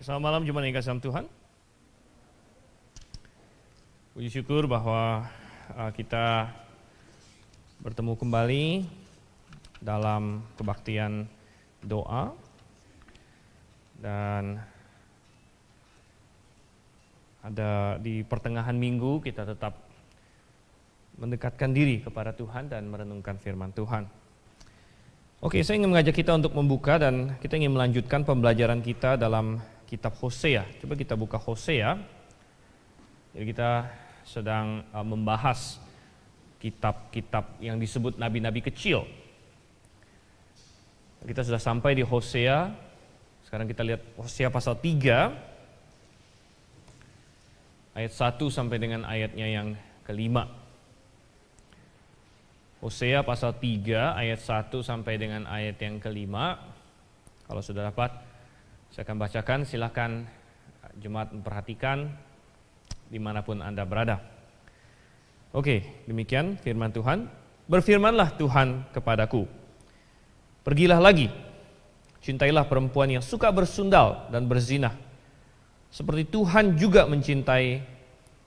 Selamat malam jemaat yang dikasihi Tuhan. Puji syukur bahwa kita bertemu kembali dalam kebaktian doa dan ada di pertengahan minggu kita tetap mendekatkan diri kepada Tuhan dan merenungkan firman Tuhan. Oke, saya ingin mengajak kita untuk membuka dan kita ingin melanjutkan pembelajaran kita dalam kitab Hosea. Coba kita buka Hosea. Jadi kita sedang membahas kitab-kitab yang disebut nabi-nabi kecil. Kita sudah sampai di Hosea. Sekarang kita lihat Hosea pasal 3 ayat 1 sampai dengan ayatnya yang kelima. Hosea pasal 3 ayat 1 sampai dengan ayat yang kelima. Kalau sudah dapat, saya akan bacakan. Silakan jemaat memperhatikan dimanapun Anda berada. Oke, demikian firman Tuhan. Berfirmanlah Tuhan kepadaku, pergilah lagi, cintailah perempuan yang suka bersundal dan berzinah, seperti Tuhan juga mencintai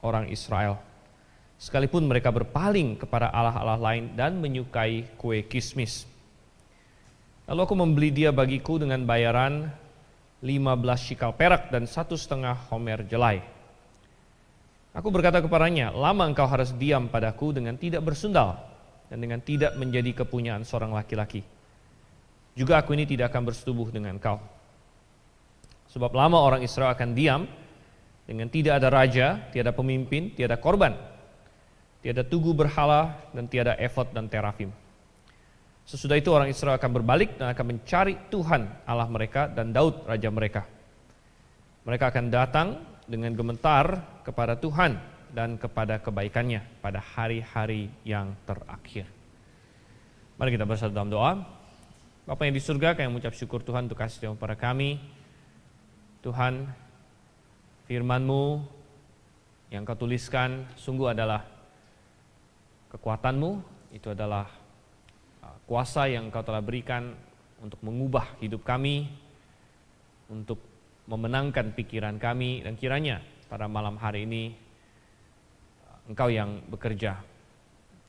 orang Israel. Sekalipun mereka berpaling kepada allah-allah lain dan menyukai kue kismis. Lalu aku membeli dia bagiku dengan bayaran 15 shikal perak dan 1,5 homer jelai. Aku berkata kepadanya, lama engkau harus diam padaku dengan tidak bersundal dan dengan tidak menjadi kepunyaan seorang laki-laki. Juga aku ini tidak akan bersetubuh dengan engkau. Sebab lama orang Israel akan diam dengan tidak ada raja, tiada pemimpin, tiada korban, tiada tugu berhala, dan tiada efod dan terafim. Sesudah itu orang Israel akan berbalik dan akan mencari Tuhan Allah mereka dan Daud raja mereka. Mereka akan datang dengan gemetar kepada Tuhan dan kepada kebaikannya pada hari-hari yang terakhir. Mari kita bersatu dalam doa. Bapa yang di surga, kami mengucap syukur Tuhan untuk kasih kepada kami. Tuhan, firman-Mu yang Kau tuliskan sungguh adalah kekuatan-Mu, itu adalah kuasa yang Engkau telah berikan untuk mengubah hidup kami, untuk memenangkan pikiran kami, dan kiranya pada malam hari ini Engkau yang bekerja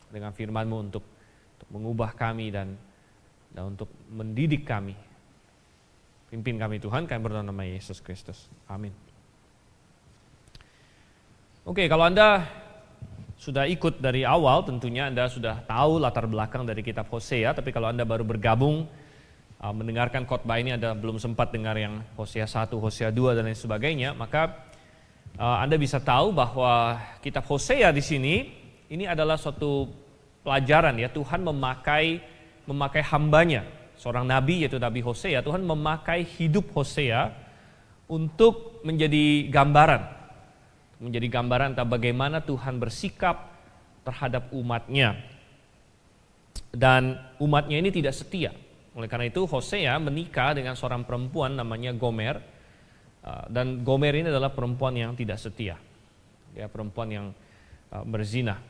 dengan firman-Mu untuk mengubah kami dan untuk mendidik kami. Pimpin kami Tuhan, kami berdoa nama Yesus Kristus. Amin. Oke, kalau Anda sudah ikut dari awal, tentunya Anda sudah tahu latar belakang dari kitab Hosea. Tapi kalau Anda baru bergabung mendengarkan khotbah ini, Anda belum sempat dengar yang Hosea 1, Hosea 2 dan lain sebagainya, maka Anda bisa tahu bahwa kitab Hosea di sini ini adalah suatu pelajaran ya. Tuhan memakai hambanya, seorang nabi yaitu Nabi Hosea. Tuhan memakai hidup Hosea untuk menjadi gambaran tentang bagaimana Tuhan bersikap terhadap umatnya. Dan umatnya ini tidak setia. Oleh karena itu Hosea menikah dengan seorang perempuan namanya Gomer. Dan Gomer ini adalah perempuan yang tidak setia. Dia perempuan yang berzina.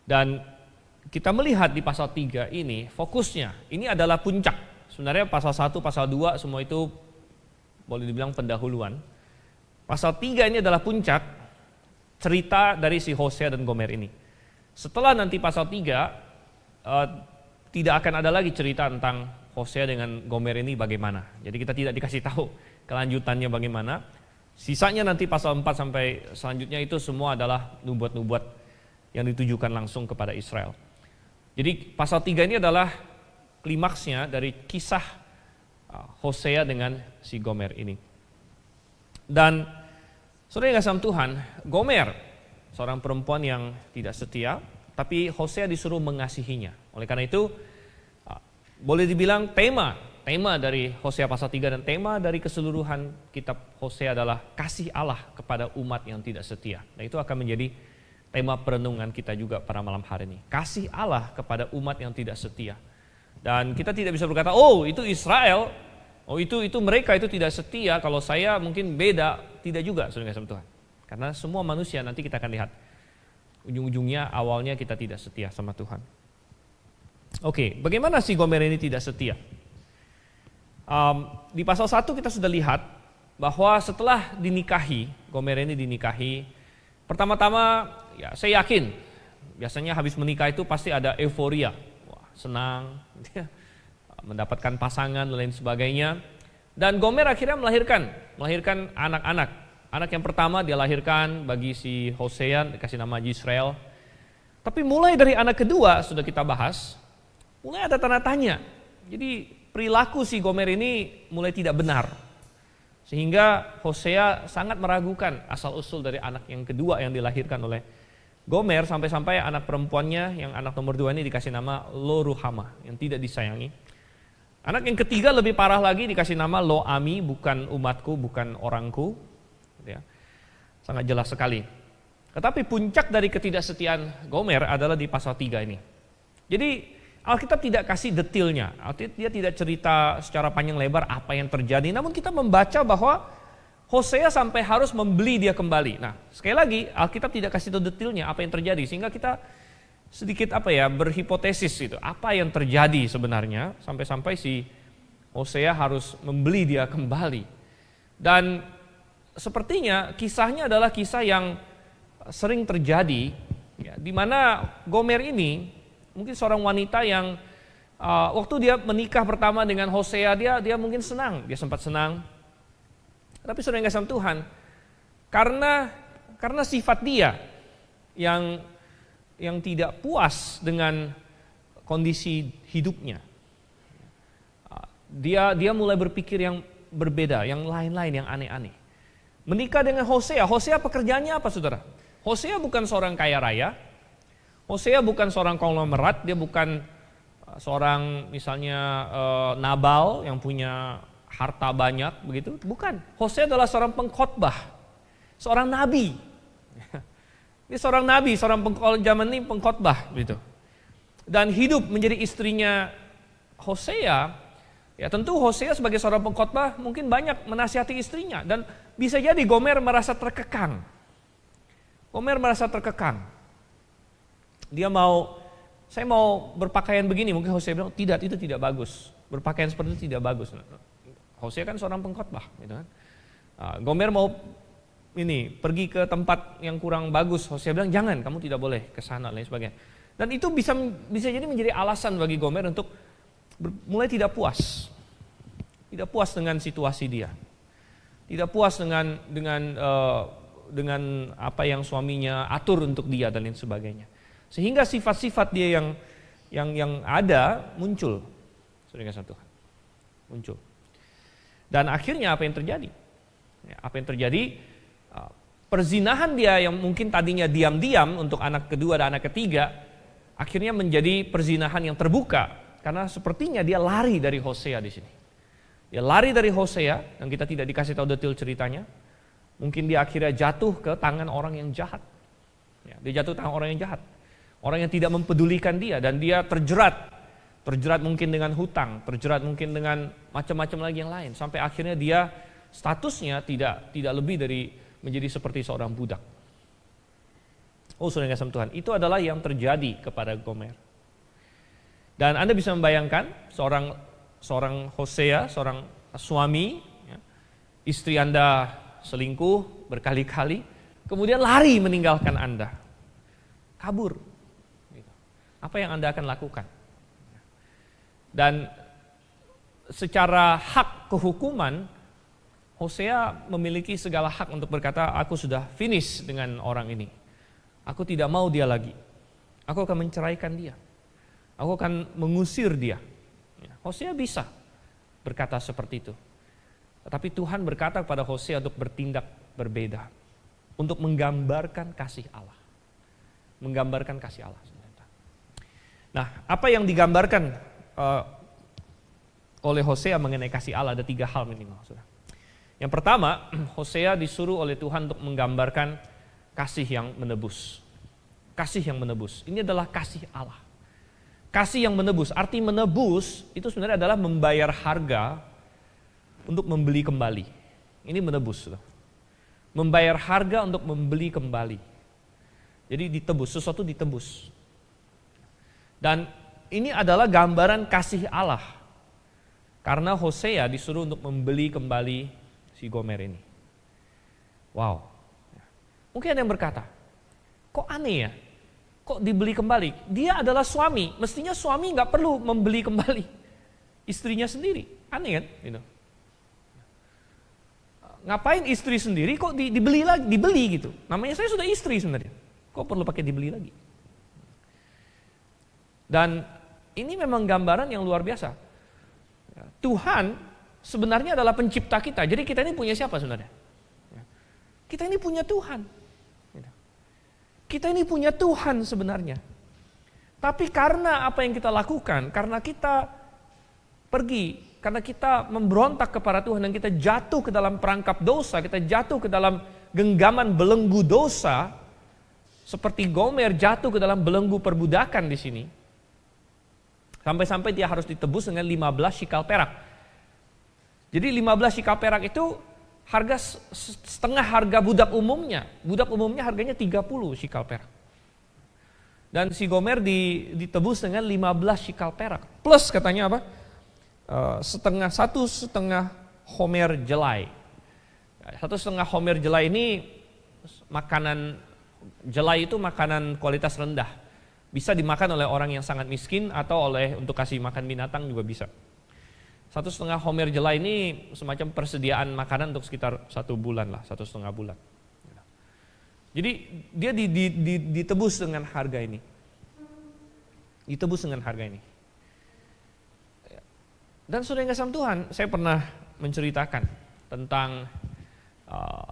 Dan kita melihat di pasal 3 ini fokusnya, ini adalah puncak. Sebenarnya pasal 1, pasal 2 semua itu boleh dibilang pendahuluan. Pasal 3 ini adalah puncak cerita dari si Hosea dan Gomer ini. Setelah nanti pasal 3, tidak akan ada lagi cerita tentang Hosea dengan Gomer ini bagaimana. Jadi kita tidak dikasih tahu kelanjutannya bagaimana. Sisanya nanti pasal 4 sampai selanjutnya itu semua adalah nubuat-nubuat yang ditujukan langsung kepada Israel. Jadi pasal 3 ini adalah klimaksnya dari kisah Hosea dengan si Gomer ini. Dan saudara yang kasih Tuhan, Gomer, seorang perempuan yang tidak setia, tapi Hosea disuruh mengasihinya. Oleh karena itu, boleh dibilang tema dari Hosea pasal 3 dan tema dari keseluruhan kitab Hosea adalah kasih Allah kepada umat yang tidak setia. Dan itu akan menjadi tema perenungan kita juga pada malam hari ini. Kasih Allah kepada umat yang tidak setia. Dan kita tidak bisa berkata, oh itu Israel, oh itu mereka itu tidak setia, kalau saya mungkin beda. Tidak juga, saudara kasih Tuhan. Karena semua manusia nanti kita akan lihat ujung-ujungnya awalnya kita tidak setia sama Tuhan. Oke, bagaimana si Gomer ini tidak setia? Di pasal 1 kita sudah lihat bahwa setelah dinikahi, Gomer ini dinikahi, pertama-tama ya saya yakin biasanya habis menikah itu pasti ada euforia, wah, senang, mendapatkan pasangan dan lain sebagainya. Dan Gomer akhirnya melahirkan anak-anak. Anak yang pertama dia lahirkan bagi si Hosea, dikasih nama Yisrael. Tapi mulai dari anak kedua sudah kita bahas, mulai ada tanda tanya. Jadi perilaku si Gomer ini mulai tidak benar. Sehingga Hosea sangat meragukan asal-usul dari anak yang kedua yang dilahirkan oleh Gomer, sampai-sampai anak perempuannya yang anak nomor 2 ini dikasih nama Lo-Ruhamah, yang tidak disayangi. Anak yang ketiga lebih parah lagi, dikasih nama Lo-Ami, bukan umatku, bukan orangku. Ya. Sangat jelas sekali. Tetapi puncak dari ketidaksetiaan Gomer adalah di pasal 3 ini. Jadi Alkitab tidak kasih detailnya, dia tidak cerita secara panjang lebar apa yang terjadi, namun kita membaca bahwa Hosea sampai harus membeli dia kembali. Nah, sekali lagi Alkitab tidak kasih tahu detailnya apa yang terjadi, sehingga kita sedikit berhipotesis itu, apa yang terjadi sebenarnya sampai-sampai si Hosea harus membeli dia kembali. Dan sepertinya kisahnya adalah kisah yang sering terjadi, ya, di mana Gomer ini mungkin seorang wanita yang waktu dia menikah pertama dengan Hosea, dia mungkin senang, dia sempat senang. Tapi saudara yang kasih Tuhan, karena sifat dia yang tidak puas dengan kondisi hidupnya, dia mulai berpikir yang berbeda, yang lain-lain, yang aneh-aneh. Menikah dengan Hosea pekerjaannya apa, saudara? Hosea bukan seorang kaya raya. Hosea bukan seorang konglomerat, dia bukan seorang misalnya Nabal yang punya harta banyak begitu, bukan. Hosea adalah seorang pengkhotbah, seorang nabi. Dia seorang nabi, seorang zaman ini pengkhotbah gitu. Dan hidup menjadi istrinya Hosea, ya tentu Hosea sebagai seorang pengkhotbah mungkin banyak menasihati istrinya, dan bisa jadi Gomer merasa terkekang. Saya mau berpakaian begini, mungkin Hosea bilang tidak, itu tidak bagus. Berpakaian seperti itu tidak bagus. Hosea kan seorang pengkhotbah, gitu kan. Gomer mau pergi ke tempat yang kurang bagus, Hosea bilang jangan, kamu tidak boleh ke sana dan lain sebagainya. Dan itu bisa jadi menjadi alasan bagi Gomer untuk mulai tidak puas dengan situasi dia, tidak puas dengan apa yang suaminya atur untuk dia dan lain sebagainya. Sehingga sifat-sifat dia yang ada muncul. Saudara Tuhan. Muncul. Dan akhirnya apa yang terjadi? Perzinahan dia yang mungkin tadinya diam-diam untuk anak kedua dan anak ketiga, akhirnya menjadi perzinahan yang terbuka, karena sepertinya dia lari dari Hosea di sini. Dia lari dari Hosea, dan kita tidak dikasih tahu detail ceritanya. Mungkin dia akhirnya jatuh ke tangan orang yang jahat. Ya, dia jatuh ke tangan orang yang jahat. Orang yang tidak mempedulikan dia, dan dia terjerat mungkin dengan hutang, terjerat mungkin dengan macam-macam lagi yang lain, sampai akhirnya dia statusnya tidak lebih dari menjadi seperti seorang budak. Oh, saudara yang kasih Tuhan, itu adalah yang terjadi kepada Gomer. Dan Anda bisa membayangkan seorang Hosea, seorang suami, ya, istri Anda selingkuh berkali-kali, kemudian lari meninggalkan Anda, kabur. Apa yang Anda akan lakukan? Dan secara hak kehukuman, Hosea memiliki segala hak untuk berkata, aku sudah finish dengan orang ini. Aku tidak mau dia lagi. Aku akan menceraikan dia. Aku akan mengusir dia. Hosea bisa berkata seperti itu. Tetapi Tuhan berkata kepada Hosea untuk bertindak berbeda. Untuk menggambarkan kasih Allah. Menggambarkan kasih Allah. Nah, apa yang digambarkan oleh Hosea mengenai kasih Allah? Ada 3 hal minimal. Yang pertama, Hosea disuruh oleh Tuhan untuk menggambarkan kasih yang menebus. Kasih yang menebus. Ini adalah kasih Allah. Kasih yang menebus. Arti menebus itu sebenarnya adalah membayar harga untuk membeli kembali. Ini menebus. Membayar harga untuk membeli kembali. Jadi ditebus, sesuatu ditebus. Dan ini adalah gambaran kasih Allah. Karena Hosea disuruh untuk membeli kembali si Gomer ini. Wow. Mungkin ada yang berkata, kok aneh ya? Kok dibeli kembali? Dia adalah suami, mestinya suami nggak perlu membeli kembali istrinya sendiri. Aneh kan? Gitu. Ngapain istri sendiri kok dibeli lagi? Dibeli gitu. Namanya saya sudah istri sebenarnya. Kok perlu pakai dibeli lagi? Dan ini memang gambaran yang luar biasa. Tuhan sebenarnya adalah pencipta kita. Jadi kita ini punya siapa sebenarnya? Kita ini punya Tuhan. Kita ini punya Tuhan sebenarnya. Tapi karena apa yang kita lakukan, karena kita pergi, karena kita memberontak kepada Tuhan dan kita jatuh ke dalam perangkap dosa, kita jatuh ke dalam genggaman belenggu dosa, seperti Gomer jatuh ke dalam belenggu perbudakan di sini. Sampai-sampai dia harus ditebus dengan 15 shikal perak. Jadi 15 shikal perak itu harga setengah harga budak umumnya. Budak umumnya harganya 30 shikal perak. Dan si Gomer ditebus dengan 15 shikal perak. Plus katanya apa? Satu setengah homer jelai. Satu setengah homer jelai ini makanan jelai itu makanan kualitas rendah. Bisa dimakan oleh orang yang sangat miskin atau untuk kasih makan binatang juga bisa. Satu setengah homer jelai ini semacam persediaan makanan untuk sekitar 1 bulan lah, 1,5 bulan. Jadi dia ditebus dengan harga ini. Ditebus dengan harga ini. Dan saudara yang kasih Tuhan, saya pernah menceritakan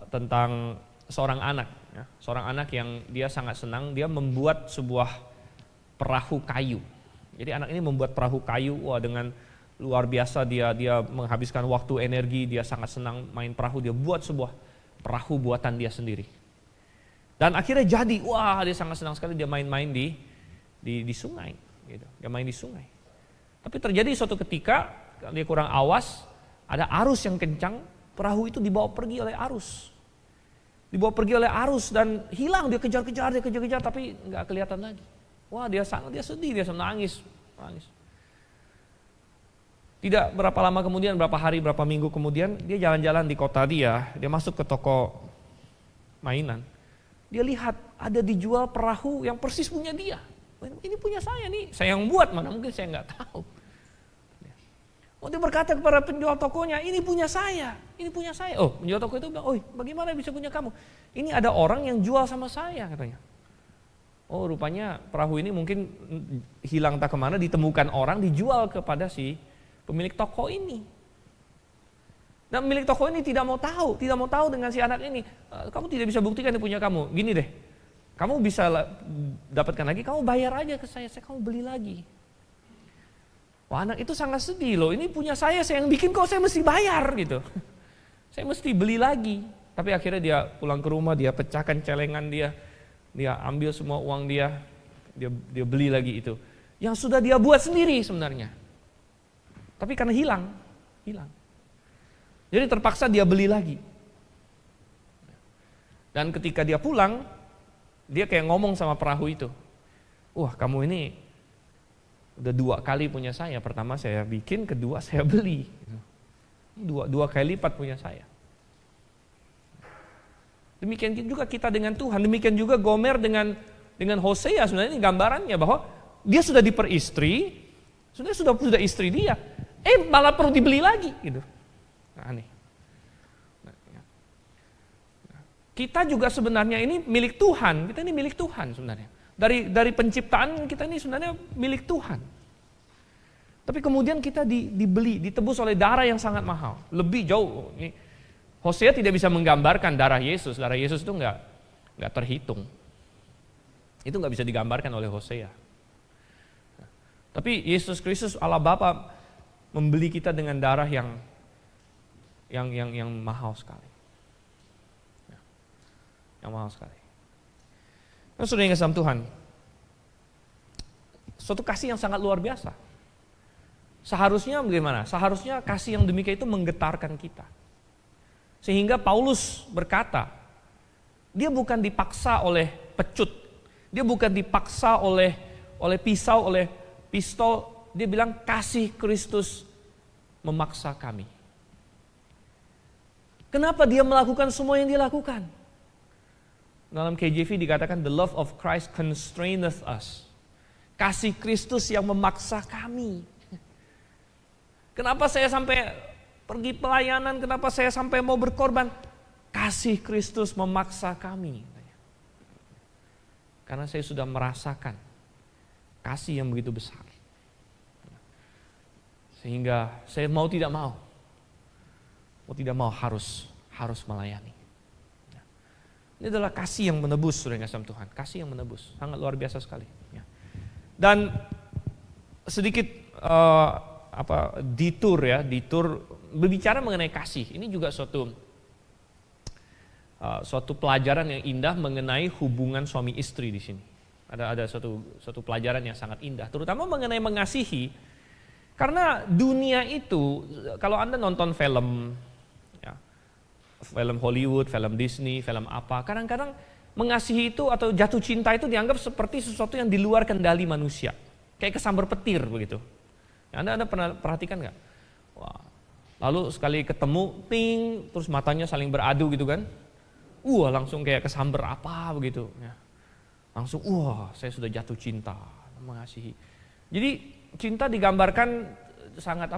tentang seorang anak. Ya. Seorang anak yang dia sangat senang, dia membuat sebuah perahu kayu. Jadi anak ini membuat perahu kayu, dengan luar biasa dia menghabiskan waktu, energi, dia sangat senang main perahu, dia buat sebuah perahu buatan dia sendiri. Dan akhirnya jadi, dia sangat senang sekali dia main-main di sungai, gitu. Dia main di sungai. Tapi terjadi suatu ketika dia kurang awas, ada arus yang kencang, perahu itu dibawa pergi oleh arus. Dibawa pergi oleh arus dan hilang, dia kejar-kejar, tapi nggak kelihatan lagi. Dia sedih, dia nangis. Tidak berapa lama kemudian, berapa hari, berapa minggu kemudian, dia jalan-jalan di kota dia masuk ke toko mainan. Dia lihat ada dijual perahu yang persis punya dia. Ini punya saya nih, saya yang buat, mana mungkin saya nggak tahu. Dia berkata kepada penjual tokonya, ini punya saya. Penjual toko itu bilang, bagaimana bisa punya kamu? Ini ada orang yang jual sama saya, katanya. Rupanya perahu ini mungkin hilang tak kemana, ditemukan orang, dijual kepada si pemilik toko ini. Dan pemilik toko ini tidak mau tahu dengan si anak ini. Kamu tidak bisa buktikan ini punya kamu. Gini deh, kamu bisa dapatkan lagi, kamu bayar aja ke saya kamu beli lagi. Anak itu sangat sedih loh, ini punya saya yang bikin kok saya mesti bayar gitu. Saya mesti beli lagi. Tapi akhirnya dia pulang ke rumah, dia pecahkan celengan dia ambil semua uang dia beli lagi itu. Yang sudah dia buat sendiri sebenarnya. Tapi karena hilang. Jadi terpaksa dia beli lagi. Dan ketika dia pulang, dia kayak ngomong sama perahu itu. Kamu ini udah 2 kali punya saya. Pertama saya bikin, kedua saya beli. Dua kali lipat punya saya. Demikian juga kita dengan Tuhan, demikian juga Gomer dengan Hosea. Sebenarnya ini gambarannya bahwa dia sudah diperistri, sudah istri dia, malah perlu dibeli lagi gitu. Aneh. Kita juga sebenarnya ini milik Tuhan, kita ini milik Tuhan sebenarnya. Dari penciptaan kita ini sebenarnya milik Tuhan. Tapi kemudian kita dibeli, ditebus oleh darah yang sangat mahal, lebih jauh. Hosea tidak bisa menggambarkan darah Yesus. Darah Yesus itu nggak terhitung. Itu nggak bisa digambarkan oleh Hosea. Tapi Yesus Kristus Allah Bapa membeli kita dengan darah yang mahal sekali. Yang mahal sekali. Nah, saudara yang kasih Tuhan, suatu kasih yang sangat luar biasa. Seharusnya bagaimana? Seharusnya kasih yang demikian itu menggetarkan kita. Sehingga Paulus berkata, dia bukan dipaksa oleh pecut, dia bukan dipaksa oleh pisau, oleh pistol, dia bilang kasih Kristus memaksa kami. Kenapa dia melakukan semua yang dia lakukan? Dalam KJV dikatakan, the love of Christ constraineth us. Kasih Kristus yang memaksa kami. Kenapa saya sampai pergi pelayanan, kenapa saya sampai mau berkorban? Kasih Kristus memaksa kami. Karena saya sudah merasakan kasih yang begitu besar. Sehingga saya mau tidak mau harus melayani. Ini adalah kasih yang menebus, saudara kasih Tuhan. Kasih yang menebus, sangat luar biasa sekali. Dan sedikit detour berbicara mengenai kasih. Ini juga suatu pelajaran yang indah mengenai hubungan suami istri di sini. Ada suatu pelajaran yang sangat indah, terutama mengenai mengasihi. Karena dunia itu, kalau Anda nonton film Hollywood, film Disney, film apa, kadang-kadang mengasihi itu atau jatuh cinta itu dianggap seperti sesuatu yang di luar kendali manusia, kayak kesambar petir begitu. Anda pernah perhatikan nggak? Wah, lalu sekali ketemu, ting, terus matanya saling beradu gitu kan? Langsung kayak kesambar apa begitu. Langsung, saya sudah jatuh cinta, mengasihi. Jadi cinta digambarkan sangat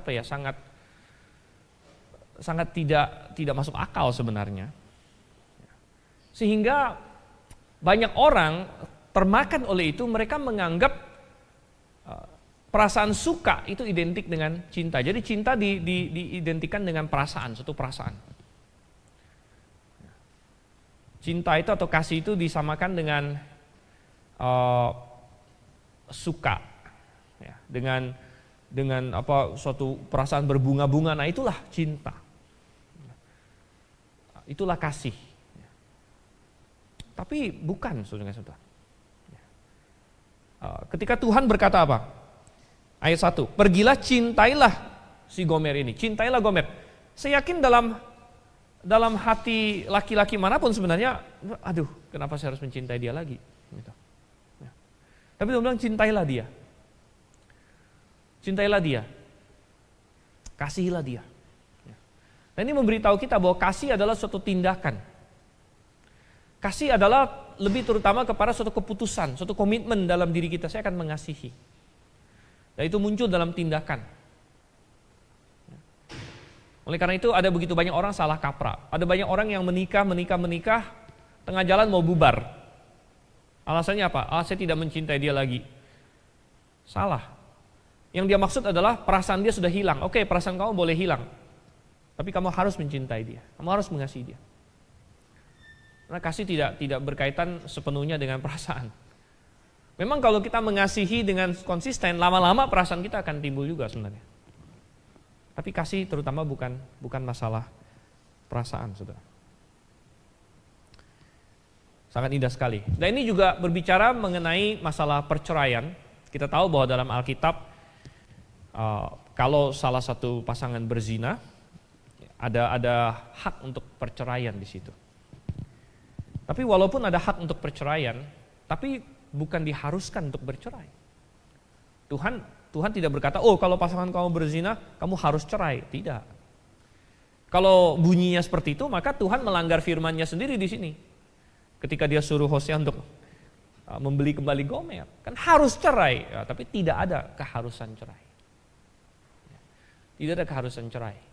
tidak masuk akal sebenarnya. Sehingga banyak orang termakan oleh itu, mereka menganggap perasaan suka itu identik dengan cinta. Jadi cinta diidentikan dengan perasaan, suatu perasaan. Cinta itu atau kasih itu disamakan dengan suka, dengan suatu perasaan berbunga-bunga. Nah, itulah cinta. Itulah kasih. Tapi bukan, saudara-saudara. Ketika Tuhan berkata apa? Ayat 1, pergilah cintailah si Gomer ini. Cintailah Gomer. Saya yakin dalam hati laki-laki manapun sebenarnya, aduh, kenapa saya harus mencintai dia lagi? Gitu. Tapi dia bilang cintailah dia. Cintailah dia. Kasihilah dia. Dan ini memberitahu kita bahwa kasih adalah suatu tindakan. Kasih adalah lebih terutama kepada suatu keputusan, suatu komitmen dalam diri kita, saya akan mengasihi. Dan itu muncul dalam tindakan. Oleh karena itu ada begitu banyak orang salah kaprah. Ada banyak orang yang menikah, tengah jalan mau bubar. Alasannya apa? Saya tidak mencintai dia lagi. Salah. Yang dia maksud adalah perasaan dia sudah hilang. Oke, perasaan kamu boleh hilang. Tapi kamu harus mencintai dia. Kamu harus mengasihi dia. Karena kasih tidak berkaitan sepenuhnya dengan perasaan. Memang kalau kita mengasihi dengan konsisten, lama-lama perasaan kita akan timbul juga sebenarnya. Tapi kasih terutama bukan masalah perasaan, saudara. Sangat indah sekali. Dan ini juga berbicara mengenai masalah perceraian. Kita tahu bahwa dalam Alkitab, kalau salah satu pasangan berzina, ada hak untuk perceraian di situ. Tapi walaupun ada hak untuk perceraian, tapi bukan diharuskan untuk bercerai. Tuhan tidak berkata, kalau pasangan kamu berzina, kamu harus cerai. Tidak. Kalau bunyinya seperti itu, maka Tuhan melanggar firman-Nya sendiri di sini. Ketika dia suruh Hosea untuk membeli kembali Gomer, kan harus cerai, tapi tidak ada keharusan cerai. Tidak ada keharusan cerai.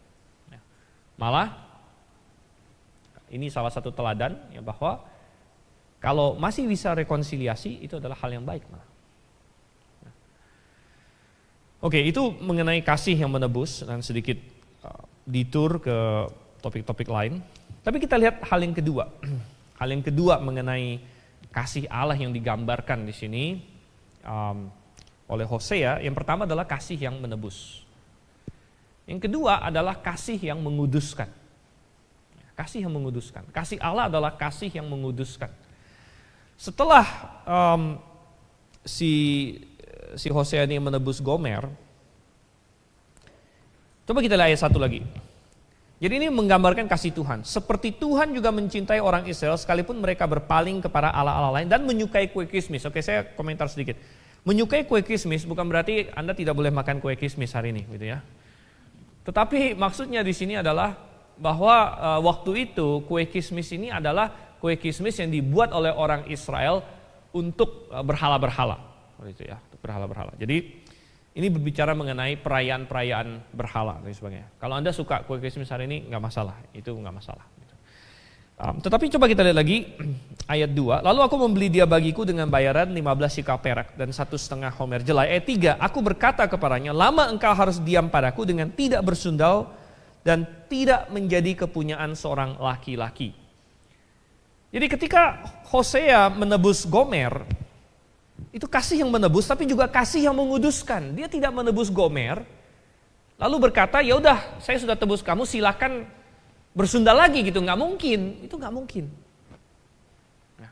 Malah, ini salah satu teladan ya, bahwa kalau masih bisa rekonsiliasi, itu adalah hal yang baik malah. Oke, itu mengenai kasih yang menebus, dan sedikit detour ke topik-topik lain. Tapi kita lihat hal yang kedua. Hal yang kedua mengenai kasih Allah yang digambarkan di sini oleh Hosea. Yang pertama adalah kasih yang menebus. Yang kedua adalah kasih yang menguduskan. Kasih yang menguduskan. Kasih Allah adalah kasih yang menguduskan. Setelah si Hosea ini menebus Gomer, coba kita lihat ayat 1 lagi. Jadi ini menggambarkan kasih Tuhan. Seperti Tuhan juga mencintai orang Israel sekalipun mereka berpaling kepada Allah-Allah lain dan menyukai kue kismis. Oke, saya komentar sedikit. Menyukai kue kismis bukan berarti Anda tidak boleh makan kue kismis hari ini, gitu ya. Tetapi maksudnya di sini adalah bahwa waktu itu kue kismis ini adalah kue kismis yang dibuat oleh orang Israel untuk berhala-berhala, gitu ya, untuk berhala-berhala. Jadi ini berbicara mengenai perayaan-perayaan berhala dan sebagainya. Kalau Anda suka kue kismis hari ini nggak masalah, itu nggak masalah. Tetapi coba kita lihat lagi ayat 2. Lalu aku membeli dia bagiku dengan bayaran 15 sikal perak dan 1,5 homer jelai. Ayat 3, aku berkata kepadanya, lama engkau harus diam padaku dengan tidak bersundal dan tidak menjadi kepunyaan seorang laki-laki. Jadi ketika Hosea menebus Gomer, itu kasih yang menebus tapi juga kasih yang menguduskan. Dia tidak menebus Gomer, lalu berkata, ya udah saya sudah tebus kamu, silakan bersundal lagi gitu, nggak mungkin, itu nggak mungkin. Nah,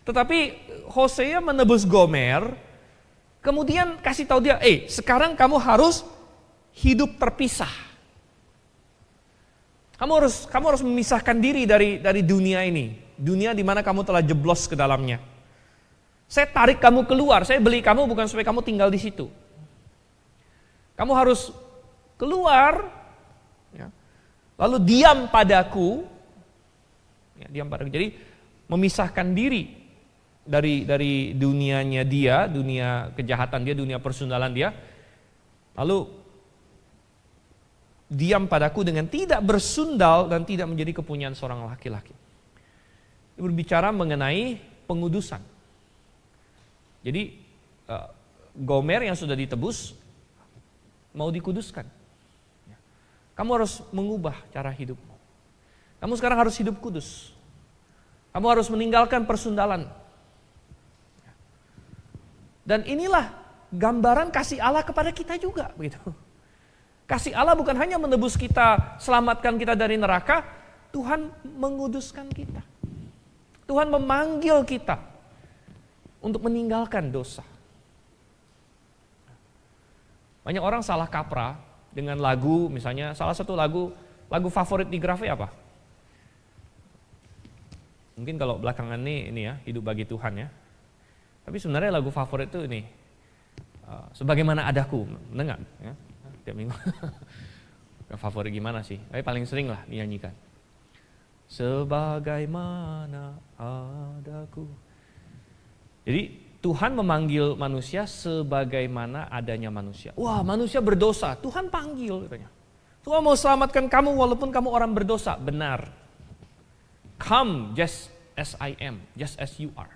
tetapi Hosea menebus Gomer, kemudian kasih tahu dia, sekarang kamu harus hidup terpisah. Kamu harus memisahkan diri dari dunia ini, dunia di mana kamu telah jeblos ke dalamnya. Saya tarik kamu keluar, saya beli kamu bukan supaya kamu tinggal di situ. Kamu harus keluar. Ya. Lalu diam padaku, ya, diam padaku. Jadi memisahkan diri dari dunianya dia, dunia kejahatan dia, dunia persundalan dia. Lalu diam padaku dengan tidak bersundal dan tidak menjadi kepunyaan seorang laki-laki. Ini berbicara mengenai pengudusan. Jadi Gomer yang sudah ditebus mau dikuduskan. Kamu harus mengubah cara hidupmu. Kamu sekarang harus hidup kudus. Kamu harus meninggalkan persundalan. Dan inilah gambaran kasih Allah kepada kita juga, begitu. Kasih Allah bukan hanya menebus kita, selamatkan kita dari neraka, Tuhan menguduskan kita. Tuhan memanggil kita untuk meninggalkan dosa. Banyak orang salah kaprah dengan lagu, misalnya salah satu lagu favorit di Grafe apa? Mungkin kalau belakangan ini ya, Hidup Bagi Tuhan ya. Tapi sebenarnya lagu favorit itu ini, Sebagaimana Adaku, mendengar ya, tiap minggu. Favorit gimana sih? Tapi paling sering lah dinyanyikan. Sebagaimana adaku. Jadi Tuhan memanggil manusia sebagaimana adanya manusia. Wah, manusia berdosa, Tuhan panggil katanya. Tuhan mau selamatkan kamu walaupun kamu orang berdosa. Benar. Come just as I am, just as you are.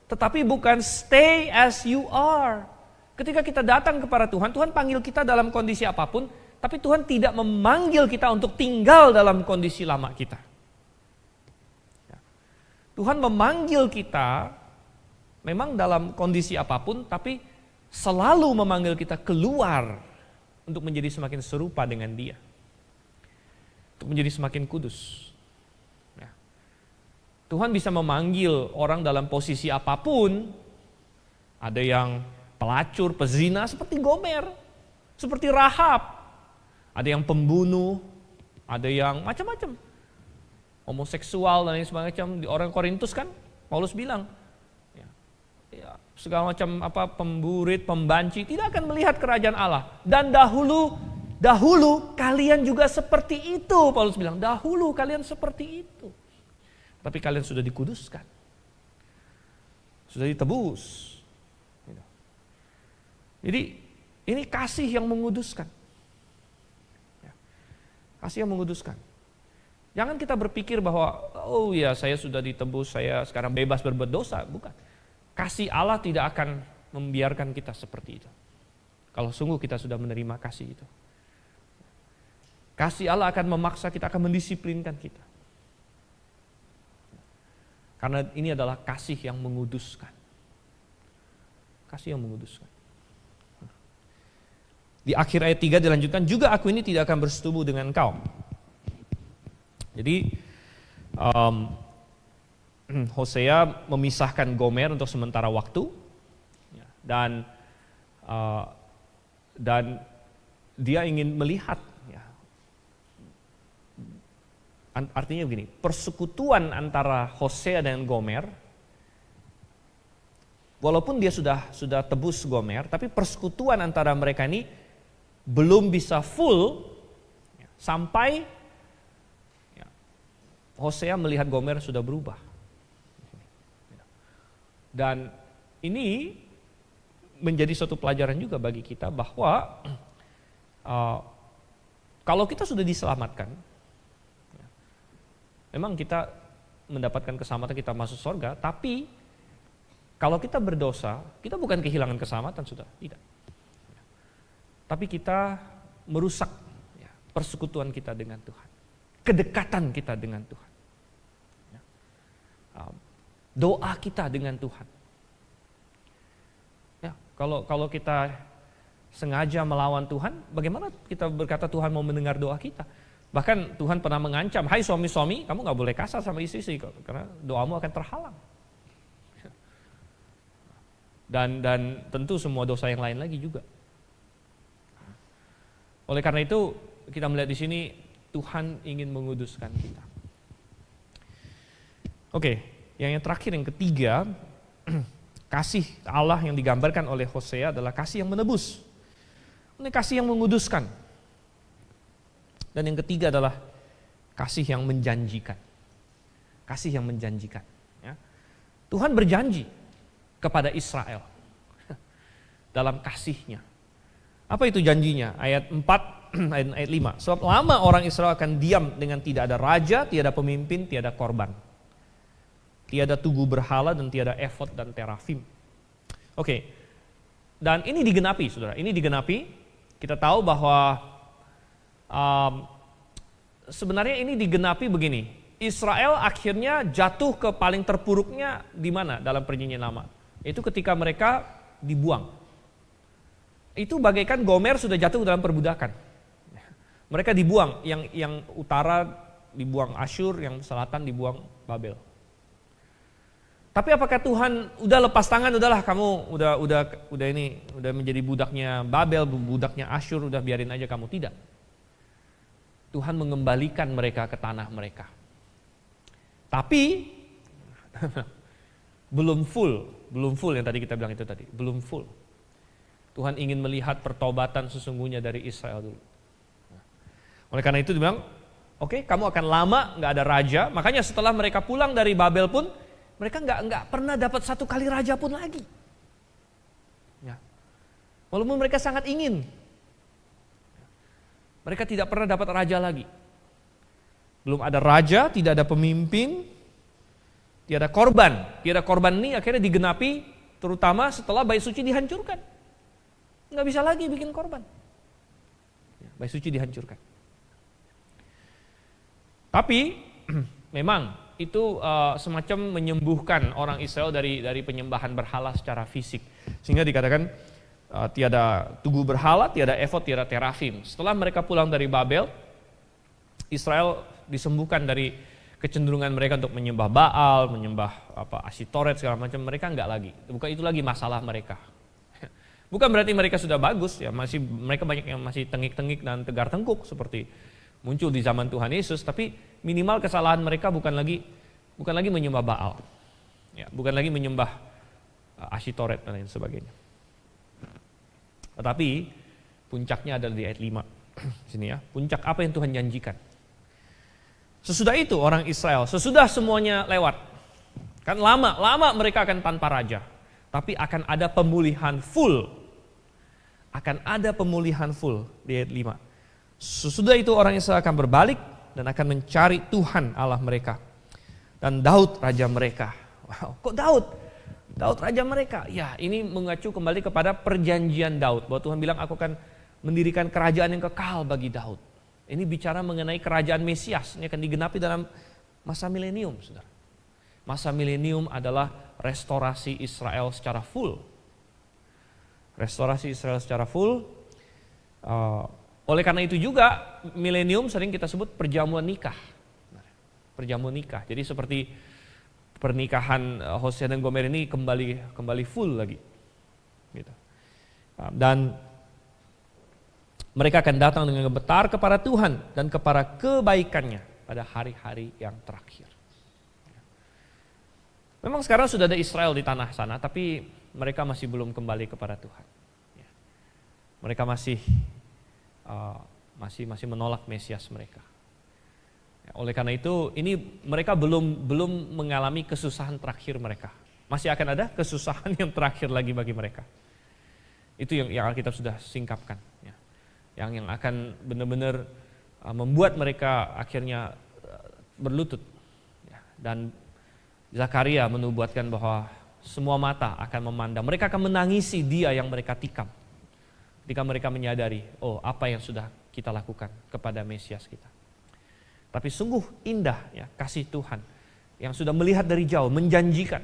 Tetapi bukan stay as you are. Ketika kita datang kepada Tuhan, Tuhan panggil kita dalam kondisi apapun, tapi Tuhan tidak memanggil kita untuk tinggal dalam kondisi lama kita. Tuhan memanggil kita memang dalam kondisi apapun, tapi selalu memanggil kita keluar untuk menjadi semakin serupa dengan Dia. Untuk menjadi semakin kudus. Ya. Tuhan bisa memanggil orang dalam posisi apapun. Ada yang pelacur, pezina seperti Gomer, seperti Rahab. Ada yang pembunuh, ada yang macam-macam. Homoseksual dan lain sebagainya. Di orang Korintus kan, Paulus bilang, ya, segala macam pemburit, pembanci tidak akan melihat kerajaan Allah. Dan dahulu kalian juga seperti itu, Paulus bilang. Dahulu kalian seperti itu. Tapi kalian sudah dikuduskan. Sudah ditebus. Jadi ini kasih yang menguduskan. Kasih yang menguduskan. Jangan kita berpikir bahwa, oh ya saya sudah ditebus, saya sekarang bebas berbuat dosa. Bukan. Kasih Allah tidak akan membiarkan kita seperti itu. Kalau sungguh kita sudah menerima kasih itu. Kasih Allah akan memaksa kita, akan mendisiplinkan kita. Karena ini adalah kasih yang menguduskan. Kasih yang menguduskan. Di akhir ayat 3 dilanjutkan, juga aku ini tidak akan bersetubuh dengan kau. Jadi Hosea memisahkan Gomer untuk sementara waktu, dan dia ingin melihat, ya, artinya begini, persekutuan antara Hosea dan Gomer, walaupun dia sudah tebus Gomer, tapi persekutuan antara mereka ini belum bisa full sampai Hosea melihat Gomer sudah berubah. Dan ini menjadi suatu pelajaran juga bagi kita bahwa kalau kita sudah diselamatkan, memang kita mendapatkan keselamatan, kita masuk surga, tapi kalau kita berdosa, kita bukan kehilangan keselamatan, sudah tidak. Tapi kita merusak persekutuan kita dengan Tuhan, kedekatan kita dengan Tuhan, doa kita dengan Tuhan. Ya, kalau kita sengaja melawan Tuhan, bagaimana kita berkata Tuhan mau mendengar doa kita? Bahkan Tuhan pernah mengancam, hai suami-suami, kamu gak boleh kasar sama istri karena doamu akan terhalang. Dan tentu semua dosa yang lain lagi juga. Oleh karena itu kita melihat di sini Tuhan ingin menguduskan kita. Oke, yang terakhir, yang ketiga, kasih Allah yang digambarkan oleh Hosea adalah kasih yang menebus. Ini kasih yang menguduskan. Dan yang ketiga adalah kasih yang menjanjikan. Kasih yang menjanjikan. Ya. Tuhan berjanji kepada Israel dalam kasihnya. Apa itu janjinya? Ayat 4, ayat 5. Sebab lama orang Israel akan diam dengan tidak ada raja, tiada pemimpin, tiada korban. Tiada tugu berhala dan tiada efod dan terafim. Oke. Dan ini digenapi, saudara. Ini digenapi. Kita tahu bahwa sebenarnya ini digenapi begini. Israel akhirnya jatuh ke paling terpuruknya di mana dalam Perjanjian Lama? Itu ketika mereka dibuang. Itu bagaikan Gomer sudah jatuh dalam perbudakan. Mereka dibuang, yang utara dibuang Asyur, yang selatan dibuang Babel. Tapi apakah Tuhan udah lepas tangan, udahlah kamu udah menjadi budaknya Babel, budaknya Asyur, udah biarin aja kamu? Tidak. Tuhan mengembalikan mereka ke tanah mereka. Tapi belum full yang tadi kita bilang itu tadi, belum full. Tuhan ingin melihat pertobatan sesungguhnya dari Israel dulu. Oleh karena itu dibilang, oke, kamu akan lama nggak ada raja. Makanya setelah mereka pulang dari Babel pun, mereka nggak pernah dapat satu kali raja pun lagi. Ya. Walaupun mereka sangat ingin, mereka tidak pernah dapat raja lagi. Belum ada raja, tidak ada pemimpin, tiada korban. Tiada korban ini akhirnya digenapi terutama setelah bait suci dihancurkan. Nggak bisa lagi bikin korban. Bait suci dihancurkan. Tapi memang itu semacam menyembuhkan orang Israel dari penyembahan berhala secara fisik. Sehingga dikatakan tiada tugu berhala, tiada efod, tiada terafim. Setelah mereka pulang dari Babel, Israel disembuhkan dari kecenderungan mereka untuk menyembah Baal, menyembah Asitoret segala macam. Mereka enggak lagi. Bukan itu lagi masalah mereka. Bukan berarti mereka sudah bagus ya, mereka banyak yang masih tengik-tengik dan tegar tengkuk seperti muncul di zaman Tuhan Yesus, tapi minimal kesalahan mereka bukan lagi menyembah Baal. Ya, bukan lagi menyembah Asitoret dan lain sebagainya. Tetapi puncaknya adalah di ayat 5 sini ya. Puncak apa yang Tuhan janjikan? Sesudah itu orang Israel, sesudah semuanya lewat, kan lama mereka akan tanpa raja, tapi akan ada pemulihan full. Akan ada pemulihan full di ayat 5. Sesudah itu orang Israel akan berbalik dan akan mencari Tuhan Allah mereka. Dan Daud raja mereka. Wow, kok Daud? Daud raja mereka. Ya, ini mengacu kembali kepada perjanjian Daud, bahwa Tuhan bilang aku akan mendirikan kerajaan yang kekal bagi Daud. Ini bicara mengenai kerajaan Mesias, ini akan digenapi dalam masa milenium, saudara. Masa milenium adalah restorasi Israel secara full. Restorasi Israel secara full. Oleh karena itu juga milenium sering kita sebut perjamuan nikah. Perjamuan nikah. Jadi seperti pernikahan Hosea dan Gomer ini kembali full lagi. Gitu. Dan mereka akan datang dengan gemetar kepada Tuhan dan kepada kebaikannya pada hari-hari yang terakhir. Memang sekarang sudah ada Israel di tanah sana, tapi mereka masih belum kembali kepada Tuhan. Mereka masih menolak Mesias mereka. Oleh karena itu, ini mereka belum mengalami kesusahan terakhir mereka. Masih akan ada kesusahan yang terakhir lagi bagi mereka. Itu yang Alkitab sudah singkapkan. Ya. Yang akan benar-benar membuat mereka akhirnya berlutut. Ya. Dan Zakaria menubuatkan bahwa semua mata akan memandang. Mereka akan menangisi dia yang mereka tikam. Ketika mereka menyadari, oh apa yang sudah kita lakukan kepada Mesias kita. Tapi sungguh indah ya kasih Tuhan yang sudah melihat dari jauh, menjanjikan.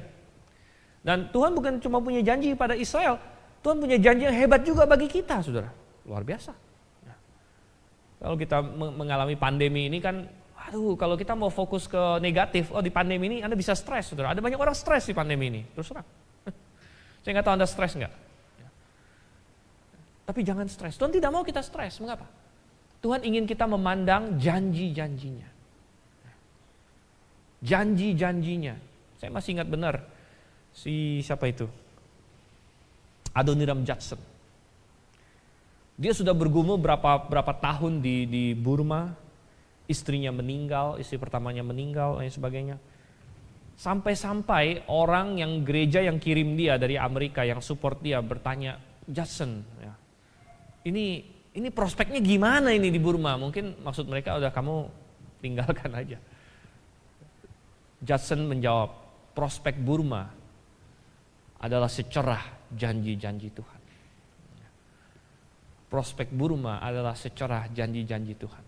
Dan Tuhan bukan cuma punya janji pada Israel, Tuhan punya janji yang hebat juga bagi kita, saudara. Luar biasa. Ya. Kalau kita mengalami pandemi ini kan, aduh kalau kita mau fokus ke negatif, oh di pandemi ini Anda bisa stres, saudara. Ada banyak orang stres di pandemi ini, terus terang. Saya nggak tahu Anda stres nggak. Ya. Tapi jangan stres, Tuhan tidak mau kita stres, mengapa? Tuhan ingin kita memandang janji-janjinya. Janji-janjinya. Saya masih ingat benar siapa itu? Adoniram Judson. Dia sudah bergumul berapa tahun di Burma. Istrinya meninggal, istri pertamanya meninggal dan sebagainya. Sampai-sampai orang yang gereja yang kirim dia dari Amerika yang support dia bertanya, Judson, ya, ini prospeknya gimana ini di Burma? Mungkin maksud mereka udah kamu tinggalkan aja. Judson menjawab, prospek Burma adalah secerah janji-janji Tuhan. Prospek Burma adalah secerah janji-janji Tuhan.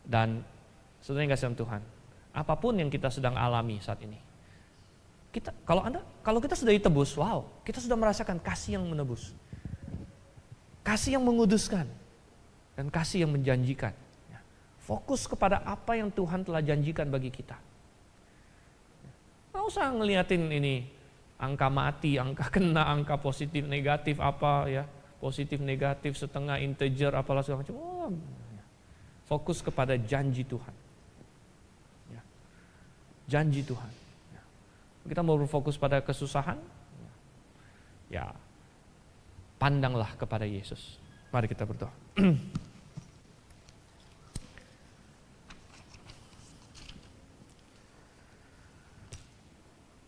Dan saudara yang kasih dalam Tuhan, apapun yang kita sedang alami saat ini, kalau kita sudah ditebus, wow, kita sudah merasakan kasih yang menebus. Kasih yang menguduskan dan kasih yang menjanjikan. Fokus kepada apa yang Tuhan telah janjikan bagi kita. Nggak usah ngeliatin ini angka mati, angka kena, angka positif, negatif apa ya, positif, negatif, setengah, integer, apalah segala macam. Oh, fokus kepada janji Tuhan. Janji Tuhan. Kita mau berfokus pada kesusahan, ya. Pandanglah kepada Yesus. Mari kita berdoa.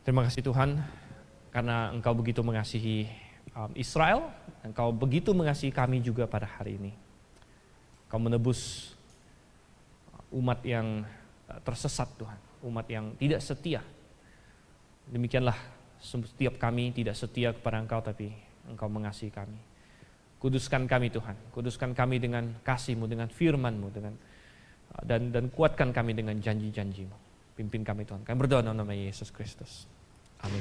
Terima kasih Tuhan, karena Engkau begitu mengasihi Israel, Engkau begitu mengasihi kami juga pada hari ini. Engkau menebus umat yang tersesat Tuhan, umat yang tidak setia. Demikianlah setiap kami tidak setia kepada Engkau, tapi Engkau mengasihi kami. Kuduskan kami Tuhan, kuduskan kami dengan kasih-Mu, dengan firman-Mu, dan kuatkan kami dengan janji-janji-Mu. Pimpin kami Tuhan. Kami berdoa dalam nama Yesus Kristus. Amin.